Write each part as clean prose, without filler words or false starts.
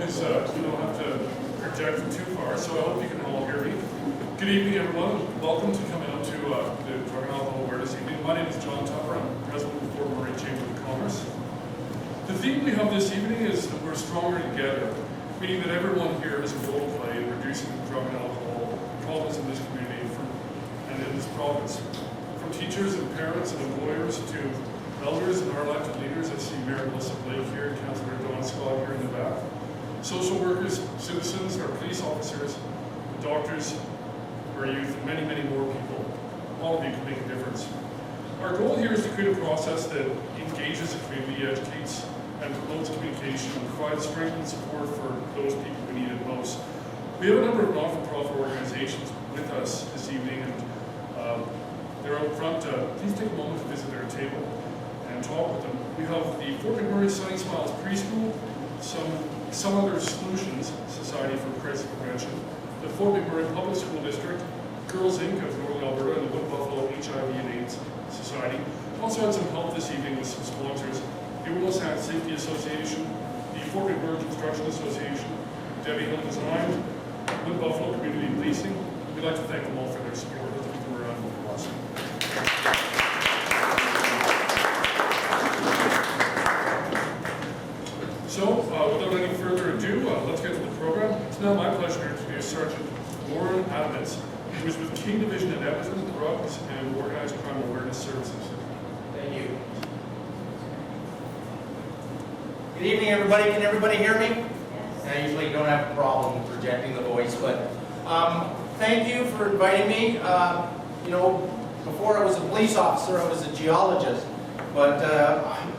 is you don't have to project too far, so I hope you can all hear me. Good evening, everyone. Welcome to coming out to the Drug and Alcohol Awareness Evening. My name is John Tupper. I'm president of the Fort McMurray Chamber of Commerce. The theme we have this evening is that we're stronger together, meaning that everyone here has a role to play in reducing drug and alcohol problems in this community and in this province. From teachers and parents and employers to elders and our elected leaders. I see Mayor Melissa Blake here, Councillor Don Scott here in the back. Social workers, citizens, our police officers, doctors, our youth, and many, many more people. All of you can make a difference. Our goal here is to create a process that engages the community, educates, and promotes communication, and provides strength and support for those people who need it most. We have a number of not-for-profit organizations with us this evening, and they're out front. Please take a moment to visit their table and talk with them. We have the Fort McMurray Sunny Smiles Preschool, some other solutions, Society for Crisis Prevention, the Fort McMurray Public School District, Girls Inc. of Northern Alberta, and the Wood Buffalo HIV and AIDS Society. Also had some help this evening with some sponsors, the Oil Sands Safety Association, the Fort McMurray Construction Association, Debbie Hill Design, Wood Buffalo Community Policing. We'd like to thank them all for their support. Let's give them a round of applause. So, without any further ado, let's get to the program. It's now my pleasure to introduce Sergeant Lauren Adamans, who is with King Division in Edmonton, Drugs and Organized Crime Awareness Services. Thank you. Good evening, everybody. Can everybody hear me? Yes. I usually don't have a problem projecting the voice, but thank you for inviting me. You know, before I was a police officer, I was a geologist. But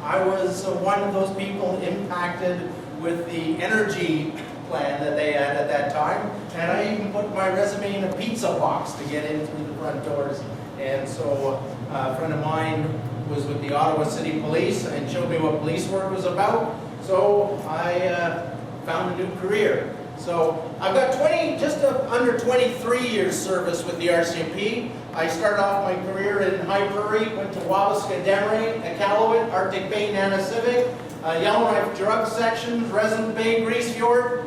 I was one of those people impacted with the energy plan that they had at that time. And I even put my resume in a pizza box to get in through the front doors. And so a friend of mine was with the Ottawa City Police and showed me what police work was about. So I found a new career. So I've got just under 23 years service with the RCMP. I started off my career in High Prairie, went to Wabasca, Demery, Iqaluit, Arctic Bay, Nanisivik, Yellowknife Drug Sections, Resident Bay, Grise Fiord.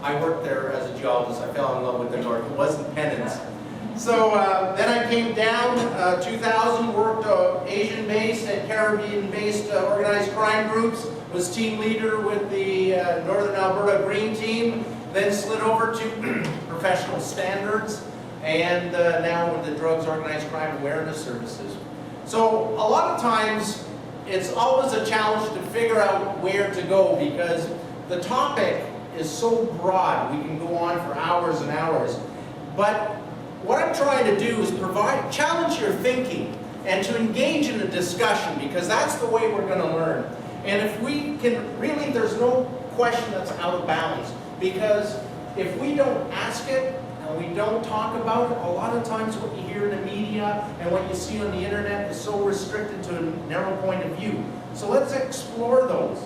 I worked there as a geologist. I fell in love with the North. It wasn't penance. So then I came down, 2000, worked Asian-based and Caribbean-based organized crime groups, was team leader with the Northern Alberta Green Team, then slid over to professional standards, and now with the Drugs Organized Crime Awareness Services. So a lot of times, it's always a challenge to figure out where to go because the topic is so broad. We can go on for hours and hours. But what I'm trying to do is challenge your thinking and to engage in a discussion because that's the way we're going to learn. And if we can, really, there's no question that's out of bounds because if we don't ask it and we don't talk about it, a lot of times what you hear in the media and what you see on the internet is so restricted to a narrow point of view. So let's explore those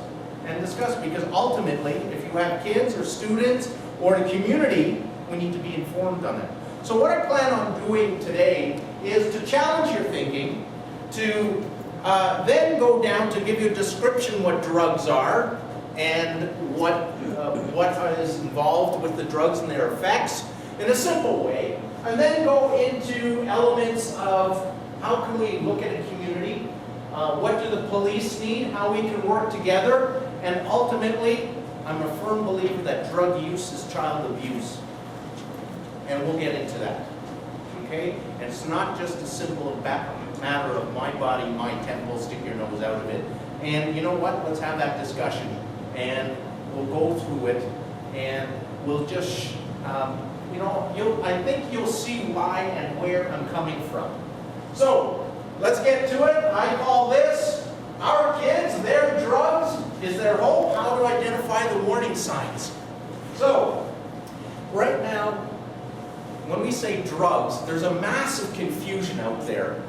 and discuss because ultimately, if you have kids or students or the community, we need to be informed on it. So what I plan on doing today is to challenge your thinking, to then go down to give you a description what drugs are and what is involved with the drugs and their effects in a simple way, and then go into elements of how can we look at a community, what do the police need, how we can work together, and ultimately, I'm a firm believer that drug use is child abuse. And we'll get into that, okay? And it's not just a simple matter of my body, my temple, stick your nose out of it. And you know what? Let's have that discussion. And we'll go through it. And we'll just, you know, I think you'll see why and where I'm coming from. So, let's get to it. I call this, our kids, their drugs, is their hope. How to identify the warning signs. So, right now, when we say drugs, there's a massive confusion out there.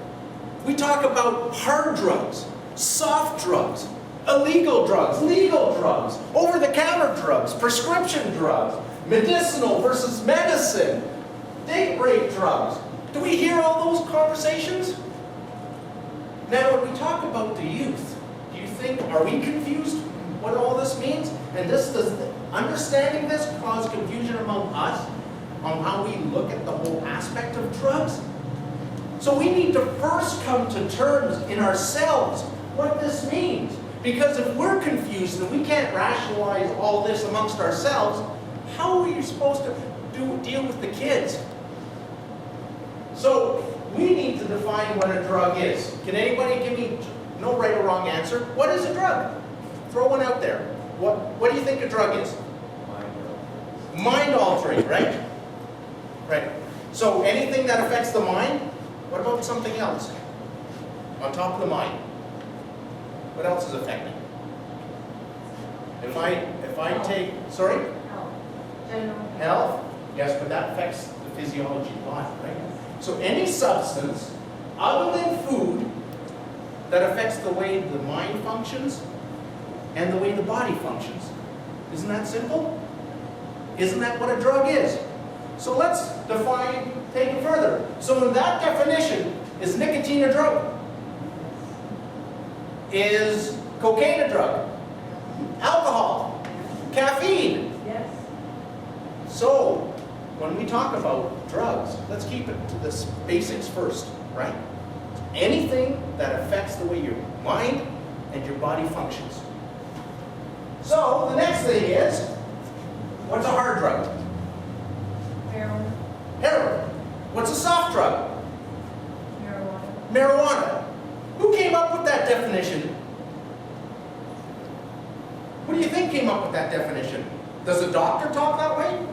We talk about hard drugs, soft drugs, illegal drugs, legal drugs, over-the-counter drugs, prescription drugs, medicinal versus medicine, date rape drugs. Do we hear all those conversations? Now, when we talk about the youth, do you think, are we confused what all this means? And this does understanding this cause confusion among us on how we look at the whole aspect of drugs. So we need to first come to terms in ourselves what this means. Because if we're confused and we can't rationalize all this amongst ourselves, how are you supposed to deal with the kids? So we need to define what a drug is. Can anybody give me no right or wrong answer? What is a drug? Throw one out there. What do you think a drug is? Mind altering, right? Right. So anything that affects the mind? What about something else? On top of the mind? What else is affecting? If I take, sorry? Health. General Health? Yes, but that affects the physiology of the body, right? So any substance other than food that affects the way the mind functions and the way the body functions. Isn't that simple? Isn't that what a drug is? So let's take it further. So in that definition, is nicotine a drug? Is cocaine a drug? Alcohol? Caffeine? Yes. So, when we talk about drugs, let's keep it to the basics first, right? Anything that affects the way your mind and your body functions. So, the next thing is, what's a hard drug? Heroin. Heroin. What's a soft drug? Marijuana. Marijuana. Who came up with that definition? Who do you think came up with that definition? Does a doctor talk that way?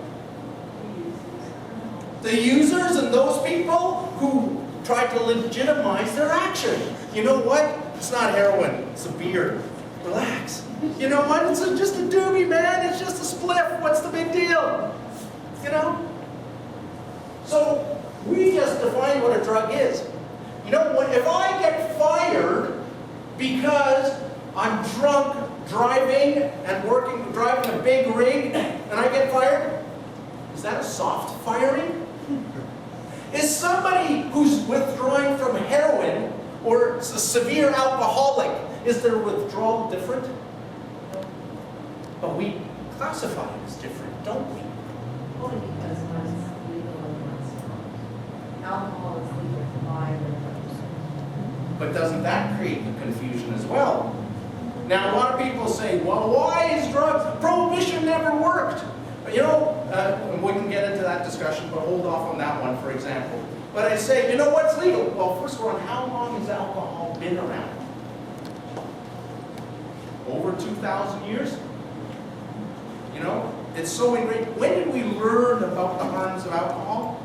The users and those people who try to legitimize their action. You know what? It's not heroin, it's a beer. Relax. You know what? It's just a doobie, man. It's just a spliff. What's the big deal? You know? So, we just define what a drug is. You know what? If I get fired because I'm drunk, driving and driving a big rig, and I get fired, is that a soft firing? Is somebody who's withdrawing from heroin or a severe alcoholic, is their withdrawal different? But we classify it as different, don't we? Only because one's legal and one's not. Alcohol is legal to buy and But doesn't that create the confusion as well? Now, a lot of people say, well, why is drugs? Prohibition never worked. You know, we can get into that discussion, but hold off on that one, for example. But I say, you know what's legal? Well, first of all, how long has alcohol been around? Over 2,000 years? You know, it's so ingrained. When did we learn about the harms of alcohol?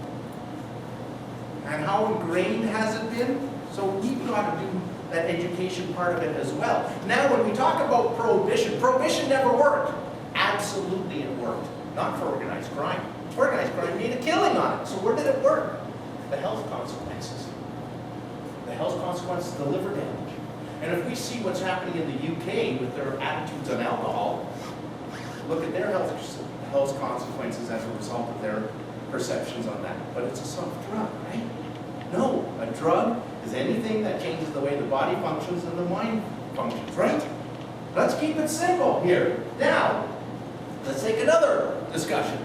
And how ingrained has it been? So we've got to do that education part of it as well. Now, when we talk about prohibition never worked. Absolutely it worked. Not for organized crime. Organized crime made a killing on it. So where did it work? The health consequences. The health consequences, the liver damage. And if we see what's happening in the UK with their attitudes on alcohol, look at their health consequences as a result of their perceptions on that. But it's a soft drug, right? No, a drug is anything that changes the way the body functions and the mind functions, right? Let's keep it simple here. Now, let's take another discussion.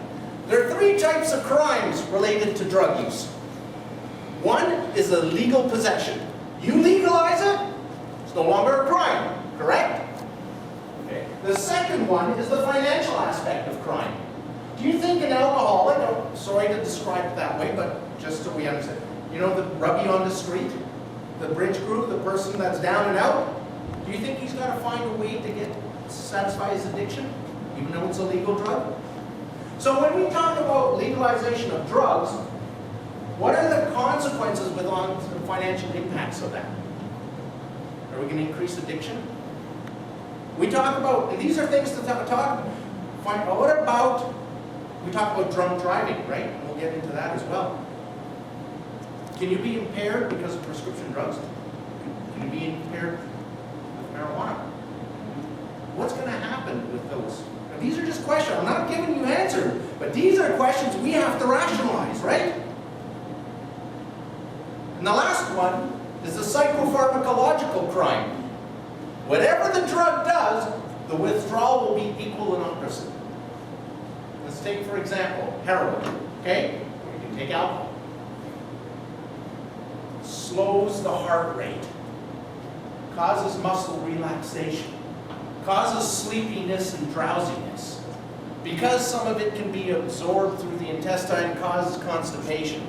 There are 3 types of crimes related to drug use. One is the legal possession. You legalize it, it's no longer a crime, correct? Okay. The second one is the financial aspect of crime. Do you think an alcoholic, sorry to describe it that way, but just so we understand, you know the ruggie on the street, the bridge group, the person that's down and out, do you think he's got to find a way to satisfy his addiction, even though it's a legal drug? So when we talk about legalization of drugs, what are the consequences with on the financial impacts of that? Are we going to increase addiction? We talk about, and these are things to talk, what about, we talk about drunk driving, right? And we'll get into that as well. Can you be impaired because of prescription drugs? Can you be impaired with marijuana? What's going to happen with those? Now, these are just questions. I'm not giving you answers, but these are questions we have to rationalize, right? And the last one is the psychopharmacological crime. Whatever the drug does, the withdrawal will be equal and opposite. take, for example, heroin, okay? Or you can take alcohol. Slows the heart rate, causes muscle relaxation, causes sleepiness and drowsiness. Because some of it can be absorbed through the intestine, causes constipation.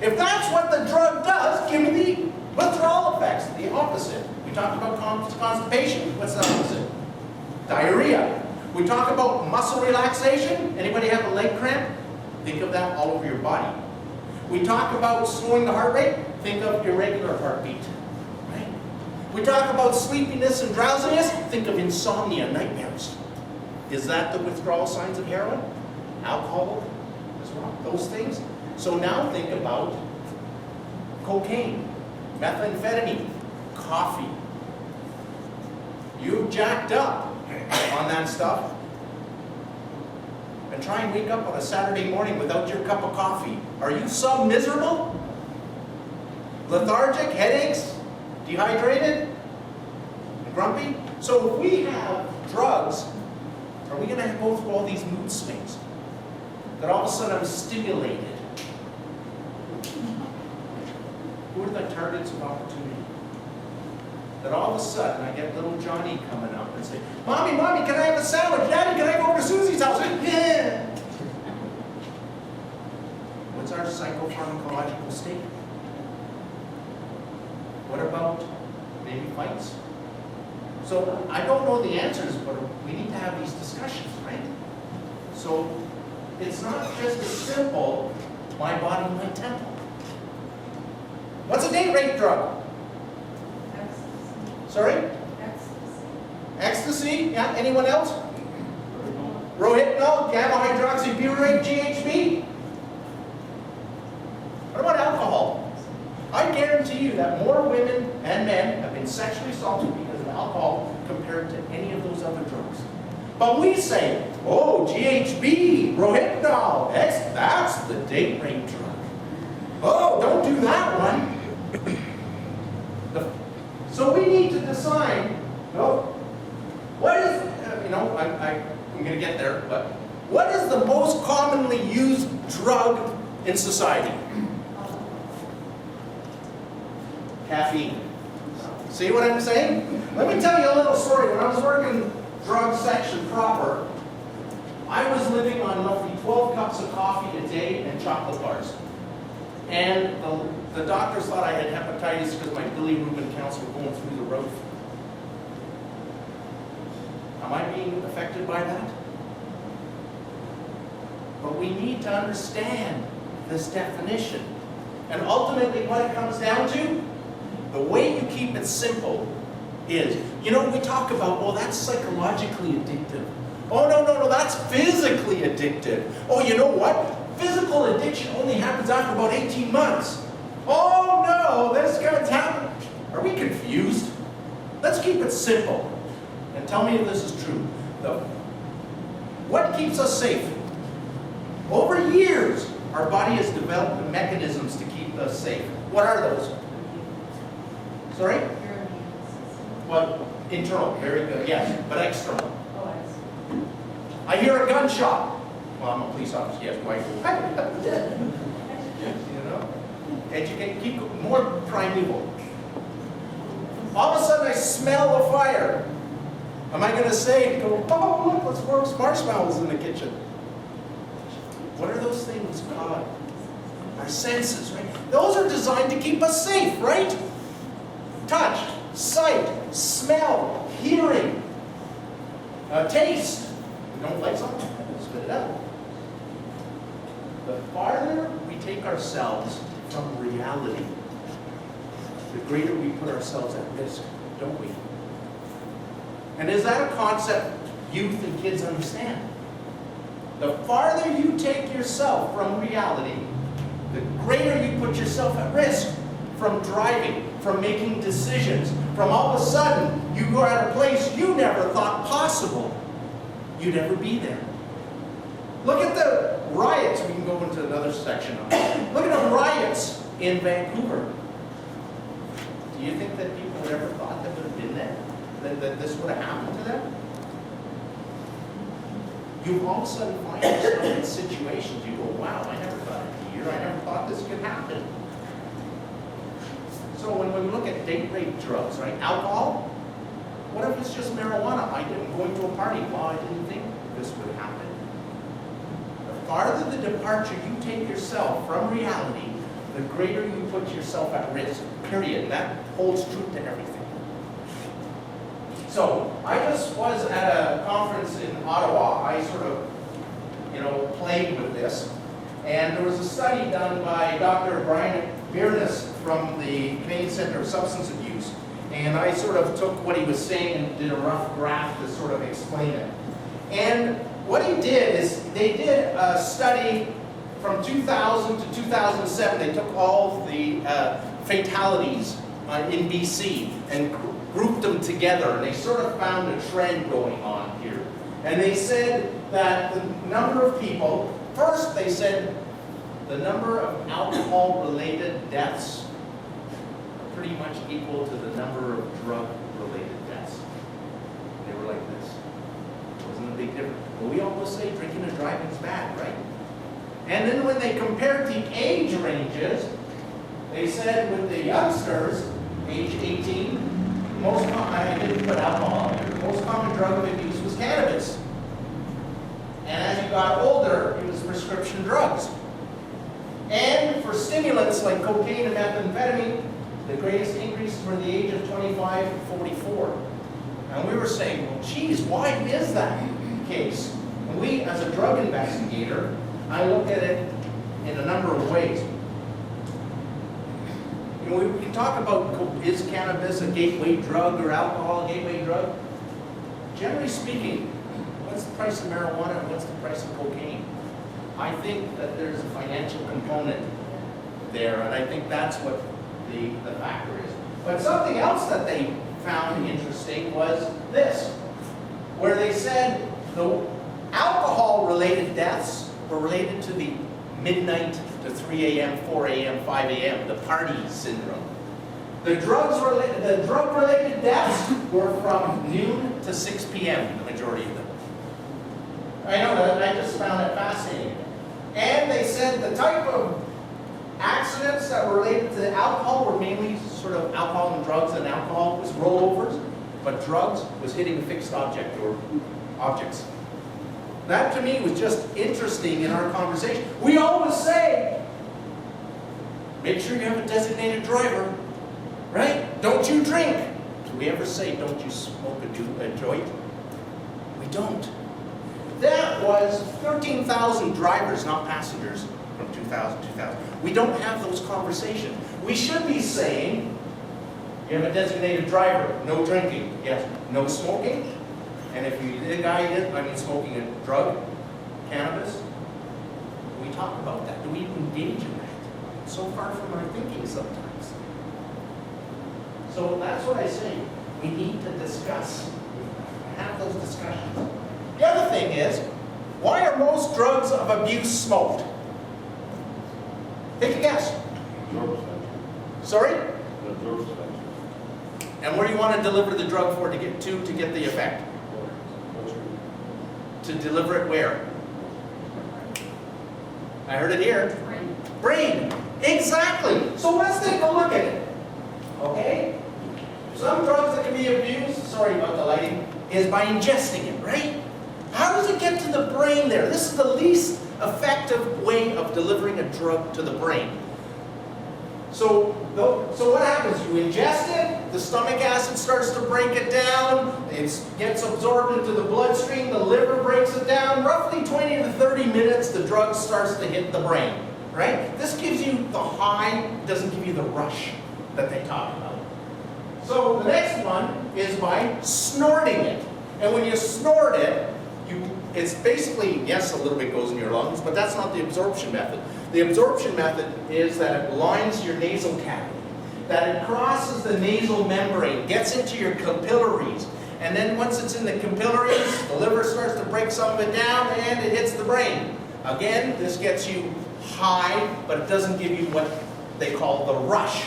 If that's what the drug does, give me the withdrawal effects, the opposite. We talked about constipation, what's the opposite? Diarrhea. We talk about muscle relaxation. Anybody have a leg cramp? Think of that all over your body. We talk about slowing the heart rate. Think of irregular heartbeat. Right? We talk about sleepiness and drowsiness. Think of insomnia, nightmares. Is that the withdrawal signs of heroin? Alcohol as well, those things. So now think about cocaine, methamphetamine, coffee. You've jacked up on that stuff. And try and wake up on a Saturday morning without your cup of coffee. Are you so miserable? Lethargic, headaches, dehydrated, grumpy? So if we have drugs, are we going to go through all these mood swings? That all of a sudden I'm stimulated. Who are the targets of opportunity? That all of a sudden I get little Johnny coming up and say, Mommy, Mommy, can I have a sandwich? Daddy, can I go over to Susie's house? Yeah. What's our psychopharmacological state? What about maybe fights? So I don't know the answers, but we need to have these discussions, right? So it's not just as simple, my body, my temple. What's a date rape drug? Ecstasy. Sorry? Ecstasy. Ecstasy? Yeah, anyone else? Rohypnol, gamma-hydroxybutyrate, GHB? What about alcohol? I guarantee you that more women and men have been sexually assaulted because of alcohol compared to any of those other drugs. But we say, oh, GHB, Rohypnol, that's the date rape drug. Oh, don't do that one. So we need to decide, what is, I'm going to get there, but what is the most commonly used drug in society? Caffeine. See what I'm saying? Let me tell you a little story. When I was working drug section proper, I was living on roughly 12 cups of coffee a day and chocolate bars. And the doctors thought I had hepatitis because my bilirubin counts were going through the roof. Am I being affected by that? But we need to understand this definition. And ultimately what it comes down to, the way you keep it simple is, we talk about, well, that's psychologically addictive. Oh, no, that's physically addictive. Oh, you know what? Physical addiction only happens after about 18 months. Oh, no, this guy's happening. Are we confused? Let's keep it simple. And tell me if this is true. What keeps us safe? Over years, our body has developed mechanisms to keep us safe. What are those? Sorry? Your immune system. Well, internal, very good, yes, but external. Oh, I see. I hear a gunshot. Well, I'm a police officer, yes, white. Educate, keep more primeval. All of a sudden I smell a fire. Am I going to say, oh, look, let's roast marshmallows in the kitchen? What are those things called? Our senses, right? Those are designed to keep us safe, right? Touch, sight, smell, hearing, taste. We don't like something, spit it out. The farther we take ourselves from reality, the greater we put ourselves at risk, don't we? And is that a concept youth and kids understand? The farther you take yourself from reality, the greater you put yourself at risk from driving, from making decisions, from all of a sudden you go at a place you never thought possible. You'd ever be there. Look at the riots. We can go into another section of it. Look at the riots in Vancouver. Do you think that people ever thought that would have been there? That this would have happened to them? you all of a sudden find yourself in situations, you go, wow, I never thought it'd be here, I never thought this could happen. So when we look at date rape drugs, right, alcohol, what if it's just marijuana? I didn't go into a party, well, I didn't think this would happen. The farther the departure you take yourself from reality, the greater you put yourself at risk, period. And that holds true to everything. So, I just was at a conference in Ottawa. I sort of, played with this. And there was a study done by Dr. Brian Byrnes from the Canadian Centre of Substance Abuse. And I sort of took what he was saying and did a rough graph to sort of explain it. And what he did is, they did a study from 2000 to 2007. They took all the fatalities in BC and grouped them together, and they sort of found a trend going on here. And they said that the number of people, first they said the number of alcohol-related deaths are pretty much equal to the number of drug-related deaths. They were like this. It wasn't a big difference. But we almost say drinking and driving is bad, right? And then when they compared the age ranges, they said with the youngsters, age 18, I didn't put alcohol here, the most common drug of abuse was cannabis. And as you got older, it was prescription drugs. And for stimulants like cocaine and methamphetamine, the greatest increases were the age of 25 and 44. And we were saying, well, geez, why is that the case? And we, as a drug investigator, I look at it in a number of ways. We can talk about, is cannabis a gateway drug or alcohol a gateway drug? Generally speaking, what's the price of marijuana and what's the price of cocaine? I think that there's a financial component there, and I think that's what the factor is. But something else that they found interesting was this, where they said the alcohol-related deaths were related to the midnight to 3 a.m., 4 a.m., 5 a.m., the party syndrome. The drug-related deaths were from noon to 6 p.m., the majority of them. I know that, I just found it fascinating. And they said the type of accidents that were related to alcohol were mainly sort of alcohol and drugs, and alcohol was rollovers, but drugs was hitting a fixed object or objects. That to me was just interesting in our conversation. We always say, make sure you have a designated driver, right? Don't you drink. Do we ever say, don't you smoke a joint? We don't. That was 13,000 drivers, not passengers, from 2000 to 2000. We don't have those conversations. We should be saying, you have a designated driver, no drinking, yes, no smoking. And if the guy is, smoking a drug, cannabis, we talk about that. Do we even engage in that? It's so far from our thinking sometimes. So that's what I say. We need to discuss, have those discussions. The other thing is, why are most drugs of abuse smoked? Take a guess. Sorry? And where do you want to deliver the drug for to get the effect? To deliver it where? I heard it here. Brain. Exactly. So let's take a look at it. Okay? Some drugs that can be abused, sorry about the lighting, is by ingesting it, right? How does it get to the brain there? This is the least effective way of delivering a drug to the brain. So what happens? You ingest it, the stomach acid starts to break it down, it gets absorbed into the bloodstream, the liver breaks it down. Roughly 20 to 30 minutes, the drug starts to hit the brain, right? This gives you the high, doesn't give you the rush that they talk about. So the next one is by snorting it. And when you snort it, it's basically, yes, a little bit goes in your lungs, but that's not the absorption method. The absorption method is that it lines your nasal cavity, that it crosses the nasal membrane, gets into your capillaries, and then once it's in the capillaries, the liver starts to break some of it down and it hits the brain. Again, this gets you high, but it doesn't give you what they call the rush.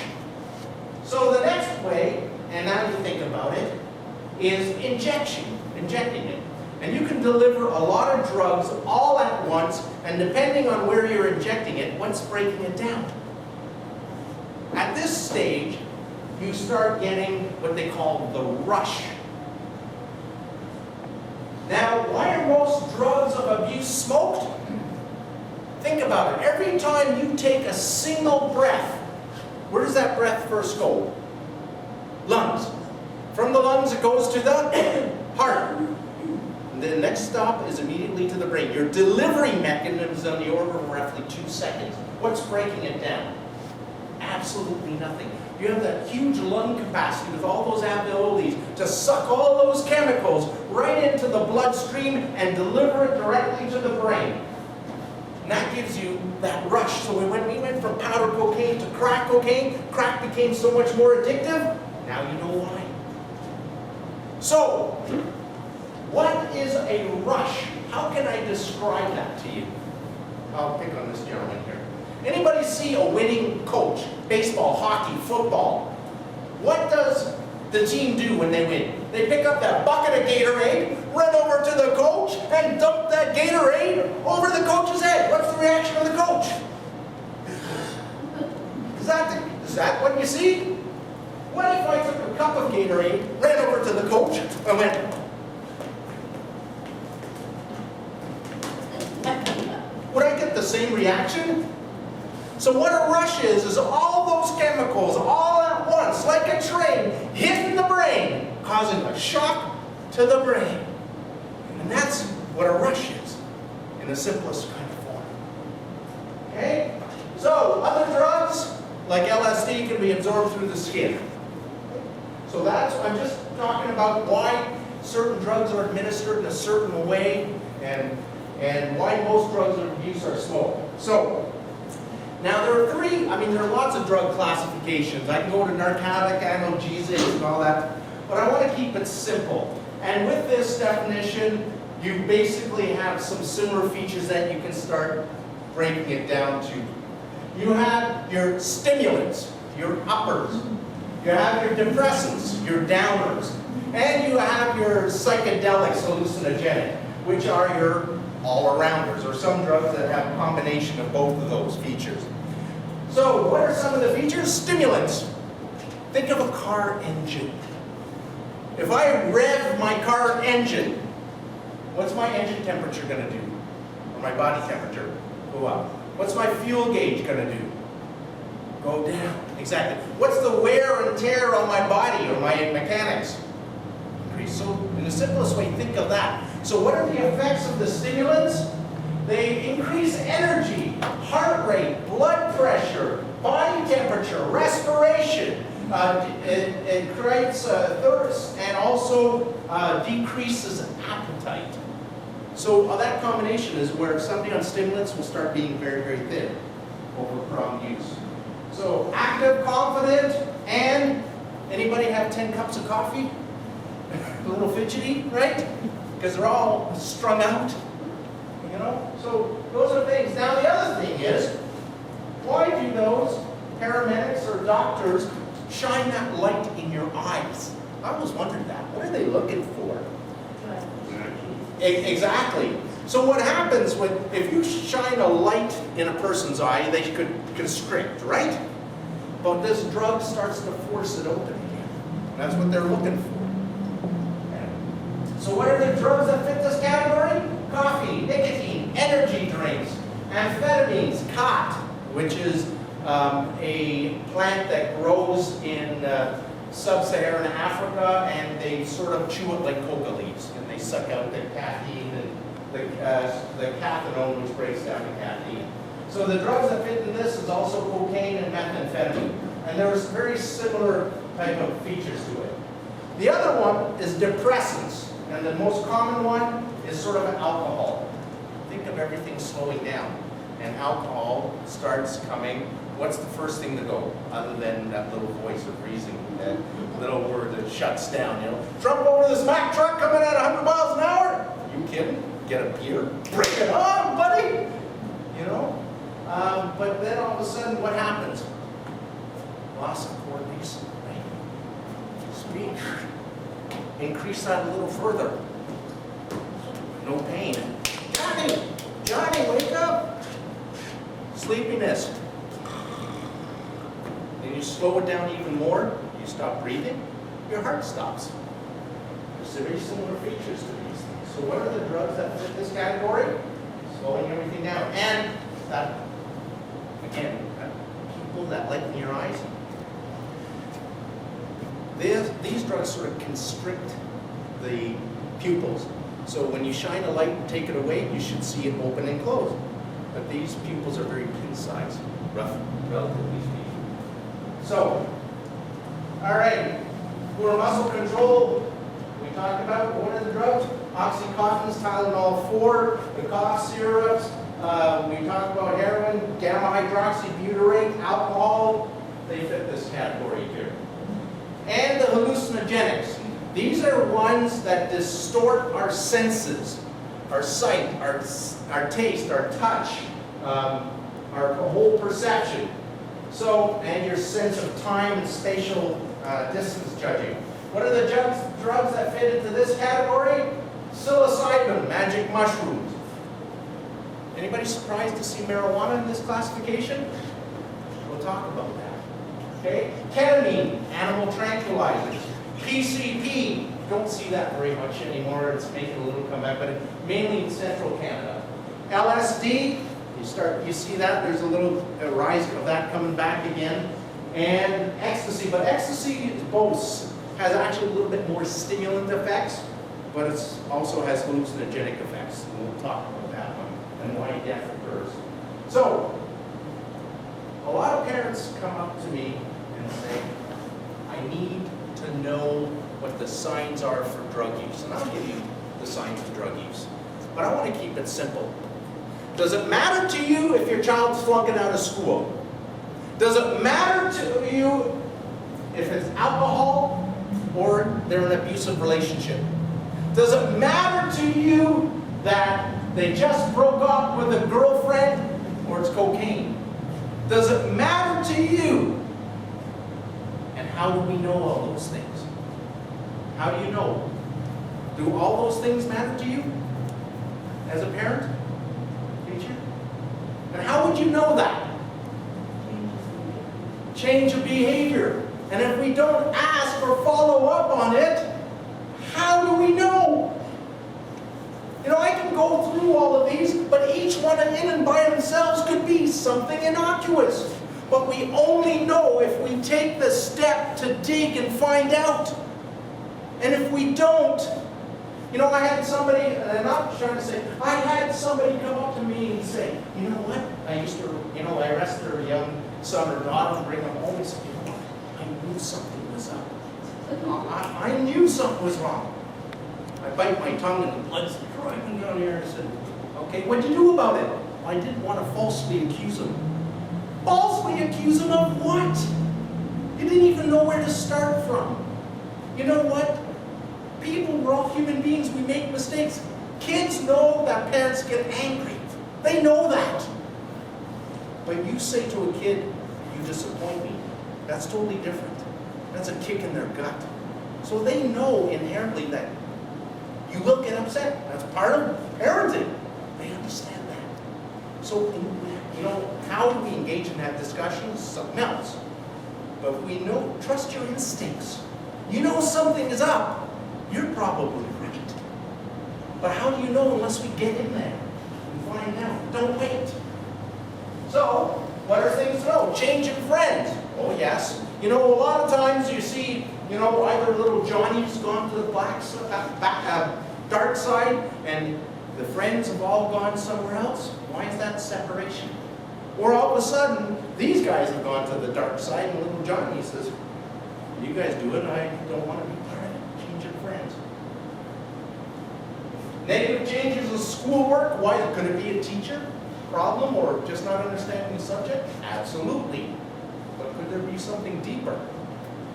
So the next way, and now you think about it, is injecting it. And you can deliver a lot of drugs all at once, and depending on where you're injecting it, what's breaking it down. At this stage, you start getting what they call the rush. Now, why are most drugs of abuse smoked? Think about it. Every time you take a single breath, where does that breath first go? Lungs. From the lungs, it goes to the heart. And the next stop is immediately to the brain. Your delivery mechanism is on the order of roughly 2 seconds. What's breaking it down? Absolutely nothing. You have that huge lung capacity with all those alveoli to suck all those chemicals right into the bloodstream and deliver it directly to the brain. And that gives you that rush. So when we went from powder cocaine to crack cocaine, crack became so much more addictive. Now you know why. So, what is a rush? How can I describe that to you? I'll pick on this gentleman here. Anybody see a winning coach? Baseball, hockey, football. What does the team do when they win? They pick up that bucket of Gatorade, run over to the coach, and dump that Gatorade over the coach's head. What's the reaction of the coach? Is that what you see? What if I took a cup of Gatorade, ran over to the coach, and went... Would I get the same reaction? So what a rush is all those chemicals all at once, like a train, hitting the brain, causing a shock to the brain. And that's what a rush is, in the simplest kind of form. Okay? So, other drugs, like LSD, can be absorbed through the skin. So I'm just talking about why certain drugs are administered in a certain way, and why most drugs of abuse are smoked. So, now there are lots of drug classifications. I can go to narcotic, analgesics, and all that, but I want to keep it simple. And with this definition, you basically have some similar features that you can start breaking it down to. You have your stimulants, your uppers. You have your depressants, your downers. And you have your psychedelics, hallucinogenic, which are your all-arounders, or some drugs that have a combination of both of those features. So, what are some of the features? Stimulants. Think of a car engine. If I rev my car engine, what's my engine temperature going to do? Or my body temperature? Go up. What's my fuel gauge going to do? Go down. Exactly. What's the wear and tear on my body or my mechanics? Increase. So, in the simplest way, think of that. So what are the effects of the stimulants? They increase energy, heart rate, blood pressure, body temperature, respiration. It creates thirst and also decreases appetite. So that combination is where somebody on stimulants will start being very, very thin over prolonged use. So active, confident, and anybody have 10 cups of coffee? A little fidgety, right? Because they're all strung out, you know? So those are things. Now the other thing is, why do those paramedics or doctors shine that light in your eyes? I always wondered that. What are they looking for? Exactly. So what happens if you shine a light in a person's eye, they could constrict, right? But this drug starts to force it open again. That's what they're looking for. So what are the drugs that fit this category? Coffee, nicotine, energy drinks, amphetamines, khat, which is a plant that grows in sub-Saharan Africa, and they sort of chew it like coca leaves, and they suck out the caffeine and the cathinone, which breaks down the caffeine. So the drugs that fit in this is also cocaine and methamphetamine, and there's very similar type of features to it. The other one is depressants. And the most common one is sort of alcohol. Think of everything slowing down, and alcohol starts coming. What's the first thing to go, other than that little voice of reason, that little word that shuts down, you know? Jump over this Mack truck coming at 100 miles an hour? Are you kidding? Get a beer? Bring it on, buddy! You know? But then all of a sudden, what happens? Loss of coordination, right? Speech. Increase that a little further. no pain. Johnny, wake up. Sleepiness. Then you slow it down even more, you stop breathing, your heart stops. There's very similar features to these things. So what are the drugs that fit this category? Slowing everything down. And that, again, people that light in your eyes, these drugs sort of constrict the pupils. So when you shine a light and take it away, you should see it open and close. But these pupils are very pin-sized, relatively speaking. So, all right, for muscle control, we talked about what are the drugs? Oxycontins, Tylenol 4, the cough syrups. We talked about heroin, gamma hydroxybutyrate, alcohol. They fit this category here. And the hallucinogenics. These are ones that distort our senses, our sight, our taste, our touch, our whole perception. So, and your sense of time and spatial distance judging. What are the drugs that fit into this category? Psilocybin, magic mushrooms. Anybody surprised to see marijuana in this classification? We'll talk about that. Okay? Ketamine, animal tranquilizers. PCP, don't see that very much anymore. It's making a little comeback, but mainly in central Canada. LSD, you see that, there's a little rise of that coming back again. And ecstasy, but ecstasy has actually a little bit more stimulant effects, but it also has hallucinogenic effects. And we'll talk about that one and why death occurs. So, a lot of parents come up to me and say, I need to know what the signs are for drug use. And I'll give you the signs of drug use. But I want to keep it simple. Does it matter to you if your child's flunking out of school? Does it matter to you if it's alcohol or they're in an abusive relationship? Does it matter to you that they just broke up with a girlfriend or it's cocaine? Does it matter to you? And how do we know all those things? How do you know? Do all those things matter to you as a parent? Teacher? And how would you know that? Change of behavior. And if we don't ask or follow up on it, how do we know? You know, I can go through all of these, but each one in and by themselves could be something innocuous. But we only know if we take the step to dig and find out. And if we don't, you know, I had somebody, and I'm not trying to say, I had somebody come up to me and say, you know what, I used to, I arrested her young son or daughter and bring them home and said, you know what, I knew something was up. I knew something was wrong. I bite my tongue and the blood's driving down here. I said, okay, what'd you do about it? I didn't want to falsely accuse him. Falsely accuse him of what? You didn't even know where to start from. You know what? People, we're all human beings, we make mistakes. Kids know that parents get angry. They know that. But you say to a kid, you disappoint me, that's totally different. That's a kick in their gut. So they know inherently that you will get upset. That's part of parenting. They understand that. So, how do we engage in that discussion is something else. But we know, trust your instincts. You know something is up. You're probably right. But how do you know unless we get in there and find out? Don't wait. So, what are things to know? Changing friends. Oh, yes. A lot of times you see, either little Johnny's gone to the dark side, and the friends have all gone somewhere else. Why is that separation? Or all of a sudden, these guys have gone to the dark side, and little Johnny says, you guys do it, I don't want to be part of it. Changing friends. Negative changes in schoolwork. Why? Could it be a teacher problem or just not understanding the subject? Absolutely. But could there be something deeper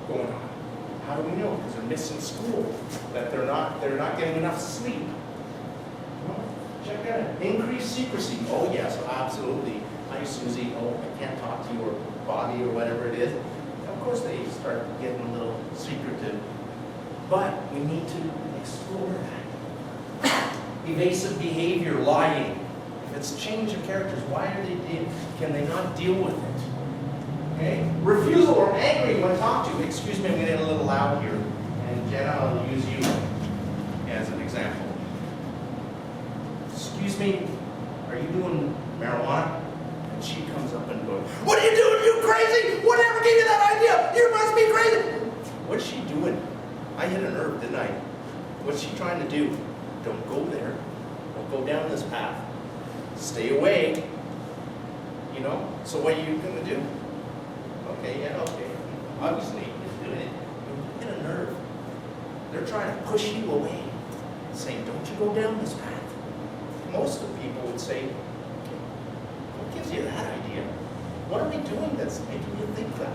going on? How do we know? Because they're missing school, that they're not getting enough sleep. Well, check that out. Increased secrecy. Oh yes, absolutely. Hi Susie, I can't talk to your body or whatever it is. Of course they start getting a little secretive. But we need to explore that. evasive behavior, lying. If it's change of characters, why are can they not deal with it? Okay? Refusal or angry when talked to. Excuse me, I'm getting a little loud here. And Jenna, I'll use you as an example. Excuse me, are you doing marijuana? And she comes up and goes, what are you doing, you crazy? Whatever gave you that idea? You must be crazy. What's she doing? I hit a nerve, didn't I? What's she trying to do? Don't go there. Don't go down this path. Stay away. You know? So what are you going to do? Okay, yeah, okay. Obviously, you're doing it. You hit a nerve. They're trying to push you away, saying, don't you go down this path. Most of the people would say, what gives you that idea? What are we doing that's making you think that?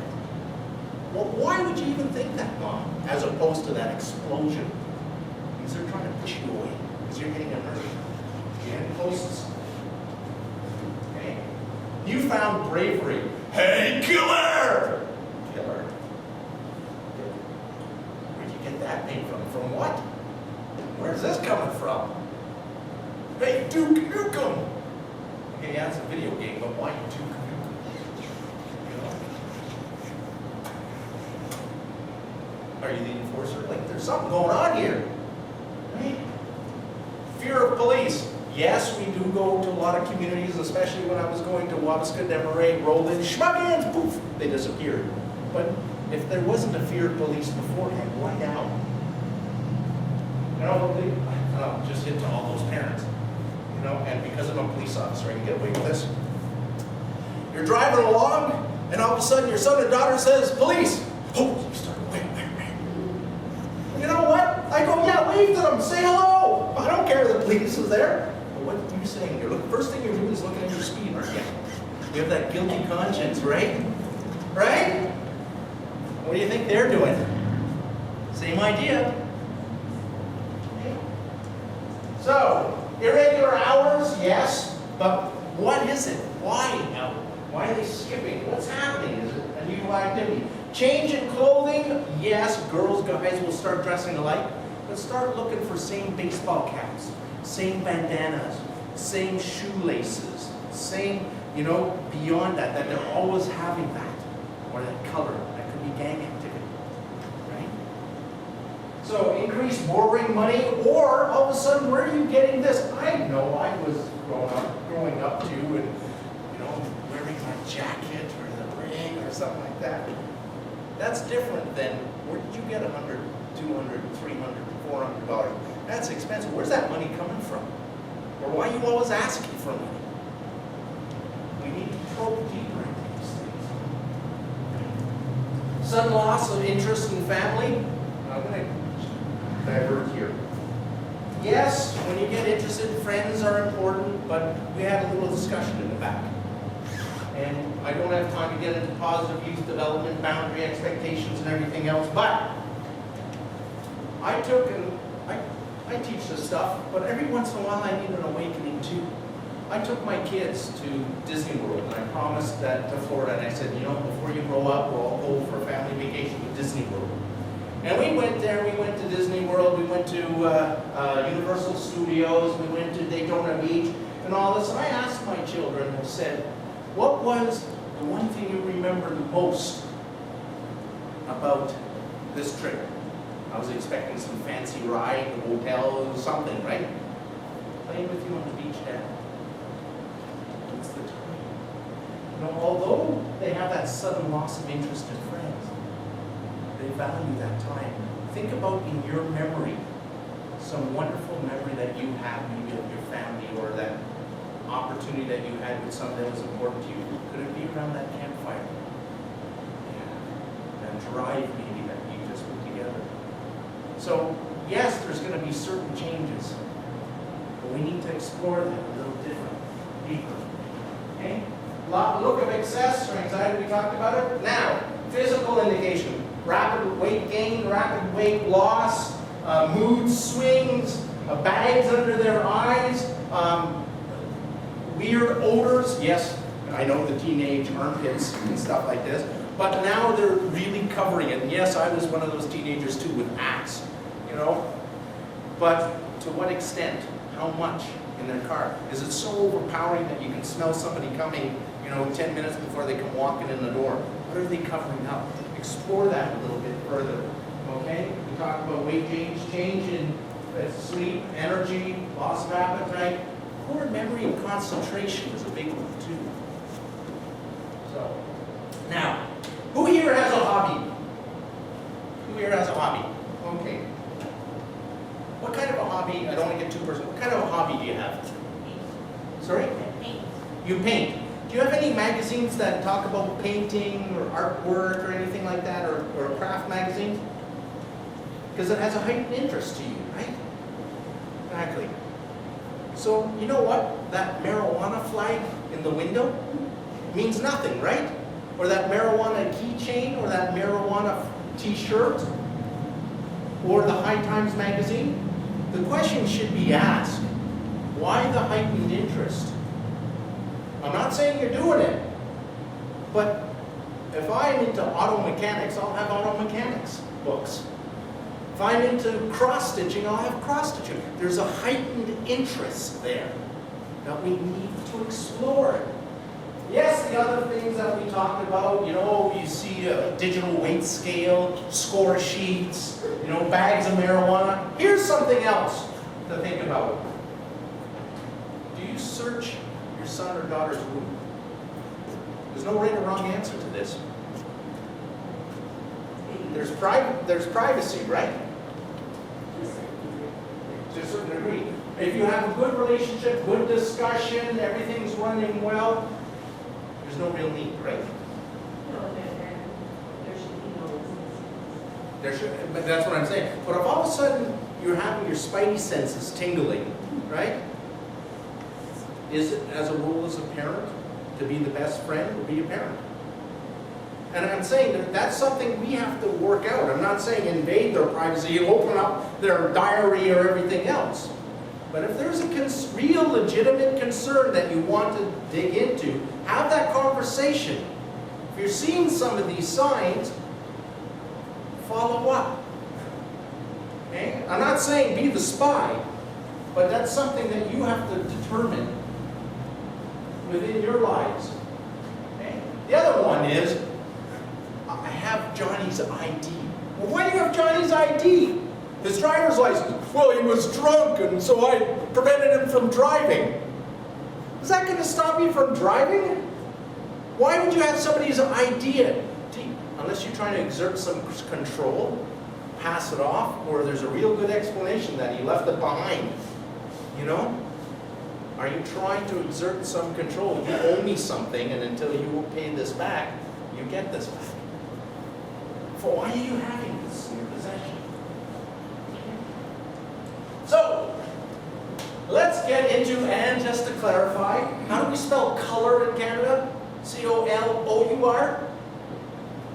Well, why would you even think that, Mom? As opposed to that explosion. Because they're trying to push you away. Because you're getting a nerve. And posts. Okay. Newfound bravery. Hey, killer! Killer. Where'd you get that name from? From what? Where's this coming from? Hey, Duke Nukem! Okay, yeah, it's a video game, but why Duke Nukem? You know? Are you the enforcer? Like, there's something going on here. Right? Fear of police. Yes, we do go to a lot of communities, especially when I was going to Wabasca, Desmarais, Roland, Schmuggins, poof, they disappeared. But if there wasn't a fear of police beforehand, why now? You know, just hit to all those parents. You know, and because I'm a police officer, I can get away with this. You're driving along, and all of a sudden your son or daughter says, police! Oh, you start wait. You know what? I go, yeah, wave to them, say hello. I don't care if the police is there. But what are you saying? First thing you're doing is looking at your speed, aren't you? You have that guilty conscience, right? Right? What do you think they're doing? Same idea. So, irregular hours, yes, but what is it? Why? Why are they skipping? What's happening? Is it a new activity? Change in clothing, yes, girls, guys will start dressing alike, but start looking for same baseball caps, same bandanas, same shoelaces, same, you know, beyond that they're always having that, or that color. That could be gang activity, right? So increase borrowing money, or all of a sudden, where are you getting this? I know I was growing up too, and you know, wearing my jacket or the ring or something like that. That's different than where did you get $100, $200, $300, $400? That's expensive. Where's that money coming from? Or why are you always asking for money? We need to probe deeper into these things. Sudden loss of interest in family. I'm going to divert here. Yes, when you get interested, friends are important, but we had a little discussion in the back. And I don't have time to get into positive youth development, boundary expectations, and everything else, but I teach this stuff, but every once in a while I need an awakening too. I took my kids to Disney World, and I promised that to Florida, and I said, you know, before you grow up, we'll all go for a family vacation to Disney World. And we went there, we went to Disney World, we went to Universal Studios, we went to Daytona Beach, and all this. And I asked my children, I said, what was the one thing you remember the most about this trip? I was expecting some fancy ride, a hotel, something, right? Playing with you on the beach, Dad. What's the time? You know, although they have that sudden loss of interest in friends, they value that time. Think about in your memory, some wonderful memory that you have, maybe of your family, or that opportunity that you had with something that was important to you. Could it be around that campfire? Yeah. That drive maybe that you just put together. So, yes, there's going to be certain changes, but we need to explore them a little different, deeper. Okay? Look of excess or anxiety, we talked about it. Now, physical indication. Rapid weight gain, rapid weight loss, mood swings, bags under their eyes, weird odors. Yes, I know the teenage armpits and stuff like this, but now they're really covering it. And yes, I was one of those teenagers too with Axe, you know. But to what extent? How much in their car? Is it so overpowering that you can smell somebody coming, 10 minutes before they come walking in the door? What are they covering up? Explore that a little bit further, okay? We talk about weight change in sleep, energy, loss of appetite. Poor memory and concentration is a big one too. So, now, who here has a hobby? Who here has a hobby? Okay. What kind of a hobby, I don't want to get too personal, what kind of a hobby do you have? Sorry? Paint. You paint. Do you have any magazines that talk about painting or artwork or anything like that, or a craft magazine? Because it has a heightened interest to you, right? Exactly. So, you know what? That marijuana flag in the window means nothing, right? Or that marijuana keychain, or that marijuana t-shirt, or the High Times magazine. The question should be asked, why the heightened interest? I'm not saying you're doing it, but if I'm into auto mechanics, I'll have auto mechanics books. If I'm into cross-stitching, I'll have cross-stitching. There's a heightened interest there that we need to explore. Yes, the other things that we talked about, you see a digital weight scale, score sheets, bags of marijuana. Here's something else to think about. Do you search your son or daughter's room? There's no right or wrong answer to this. There's privacy, right? To a certain degree. If you have a good relationship, good discussion, everything's running well, there's no real need, right? No, there should be no resistance. There should, but that's what I'm saying. But if all of a sudden you're having your spidey senses tingling, right? Is it, as a rule, as a parent, to be the best friend or be a parent? And I'm saying that that's something we have to work out. I'm not saying invade their privacy and open up their diary or everything else. But if there's a real legitimate concern that you want to dig into, have that conversation. If you're seeing some of these signs, follow up. Okay? I'm not saying be the spy, but that's something that you have to determine within your lives. Okay? The other one is, I have Johnny's ID. Well, why do you have Johnny's ID? His driver's license. Well, he was drunk, and so I prevented him from driving. Is that going to stop you from driving? Why would you have somebody's ID? Unless you're trying to exert some control, pass it off, or there's a real good explanation that he left it behind. Are you trying to exert some control? You owe me something, and until you pay this back, you get this back. For why are you having this in your possession? So, let's get into, and just to clarify, how do we spell color in Canada? C-O-L-O-U-R.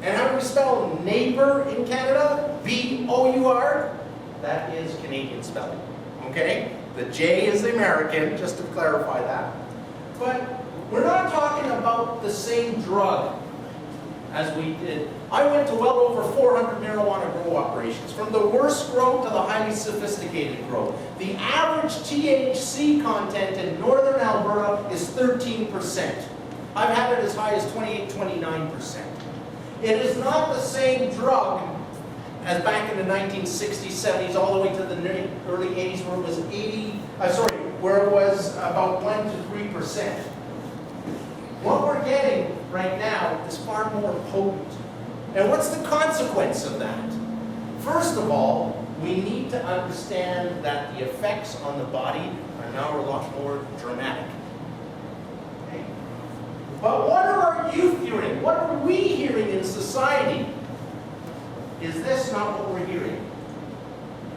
And how do we spell neighbor in Canada? B-O-U-R. That is Canadian spelling. Okay? The J is the American, just to clarify that. But we're not talking about the same drug as we did. I went to well over 400 marijuana grow operations, from the worst grow to the highly sophisticated grow. The average THC content in northern Alberta is 13%. I've had it as high as 28, 29%. It is not the same drug as back in the 1960s, 70s, all the way to the early 80s, where it was where it was about 1 to 3%. What we're getting right now is far more potent. And what's the consequence of that? First of all, we need to understand that the effects on the body are now a lot more dramatic. Okay? But what are our youth hearing? What are we hearing in society? Is this not what we're hearing?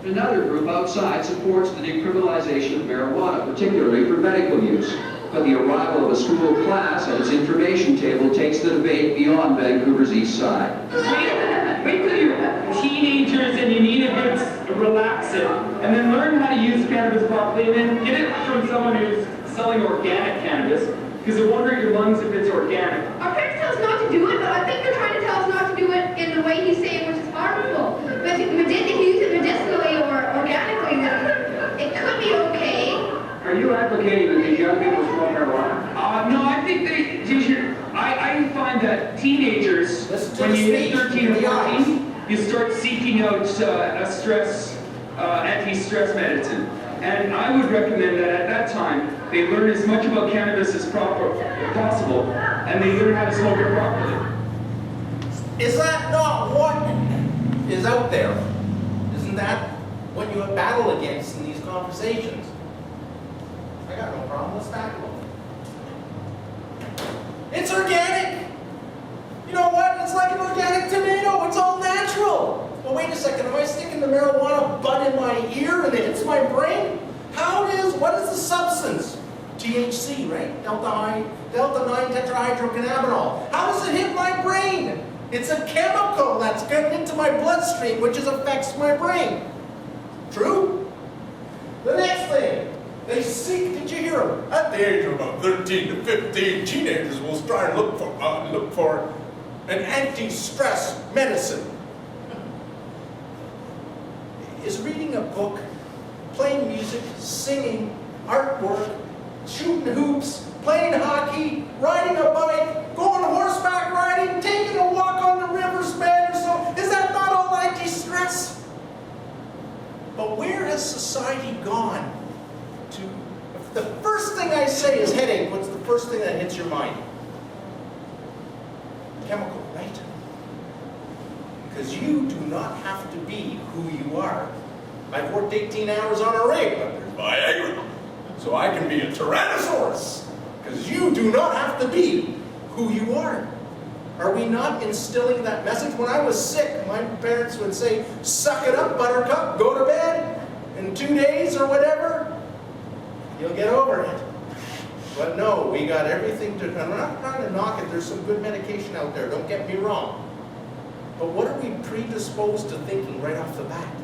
Another group outside supports the decriminalization of marijuana, particularly for medical use. But the arrival of a school class at its information table takes the debate beyond Vancouver's east side. Wait till you're teenagers and you need a good relaxant, and then learn how to use cannabis properly, and then get it from someone who's selling organic cannabis, because they're wondering your lungs if it's organic. Our parents tell us not to do it, but I think they're trying to tell us not to do it in the way he's saying, which is harmful. But if you use it medicinally or organically, then it could be okay. start seeking out anti-stress medicine. And I would recommend that at that time, they learn as much about cannabis as possible, and they learn how to smoke it properly. Is that not what is out there? Isn't that what you battle against in these conversations? I got no problem with tackle it. It's organic. You know what? It's like an organic tomato. It's all natural. Well, wait a second. Am I sticking the marijuana bud in my ear and it hits my brain? What is the substance? THC, right? Delta 9 tetrahydrocannabinol. How does it hit my brain? It's a chemical that's getting into my bloodstream, which affects my brain. True? The next thing, they seek, did you hear them? At the age of about 13 to 15, teenagers will try and look for an anti-stress medicine. Is reading a book, playing music, singing, artwork, shooting hoops, playing hockey, riding a bike, going horseback riding, taking a walk on the river's bed or so, is that not all anti-stress? But where has society gone to? The first thing I say is headache. What's the first thing that hits your mind? Chemical, right? Because you do not have to be who you are. I've worked 18 hours on a rig, but there's Viagra. So I can be a Tyrannosaurus. Because you do not have to be who you are. Are we not instilling that message? When I was sick, my parents would say, suck it up, buttercup, go to bed. In 2 days or whatever, you'll get over it. But no, we got everything to, I'm not trying to knock it, there's some good medication out there, don't get me wrong. But what are we predisposed to thinking right off the bat?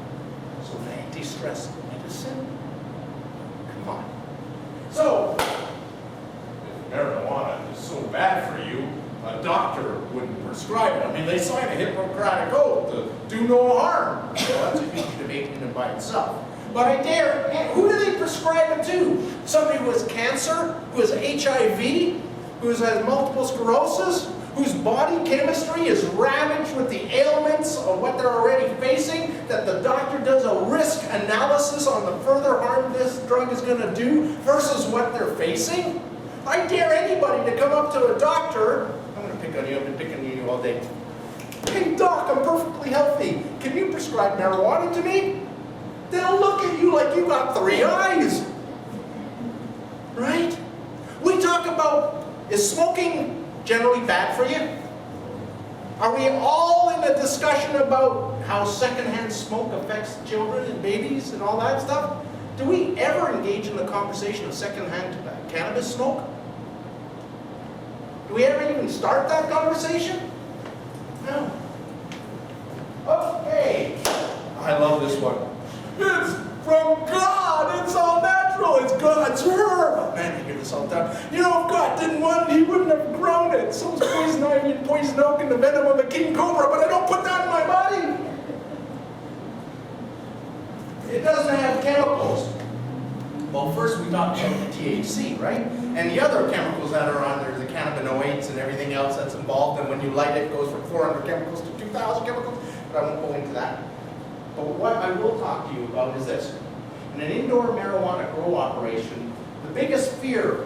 So anti-stress medicine? Come on. So, if marijuana is so bad for you, a doctor wouldn't prescribe it. I mean, they sign a Hippocratic oath to do no harm. Well, that's a huge debate in and by itself. But I dare, who do they prescribe it to? Somebody who has cancer, who has HIV, who has multiple sclerosis, whose body chemistry is ravaged with the ailments of what they're already facing, that the doctor does a risk analysis on the further harm this drug is going to do versus what they're facing? I dare anybody to come up to a doctor, I'm going to pick on you, I've been picking on you all day. Hey doc, I'm perfectly healthy. Can you prescribe marijuana to me? They'll look at you like you got 3 eyes. Right? We talk about, is smoking generally bad for you? Are we all in a discussion about how secondhand smoke affects children and babies and all that stuff? Do we ever engage in the conversation of secondhand cannabis smoke? Do we ever even start that conversation? No. Okay. I love this one. It's from God. It's all natural. It's God's herb. Oh, man, I hear this all the time. You know, if God didn't want it, He wouldn't have grown it. So is poison ivy and poison oak and the venom of a king cobra, but I don't put that in my body. It doesn't have chemicals. Well, first we talked about the THC, right? And the other chemicals that are on there, the cannabinoids and everything else that's involved. And when you light it, it goes from 400 chemicals to 2,000 chemicals. But I won't go into that. But what I will talk to you about is this. In an indoor marijuana grow operation, the biggest fear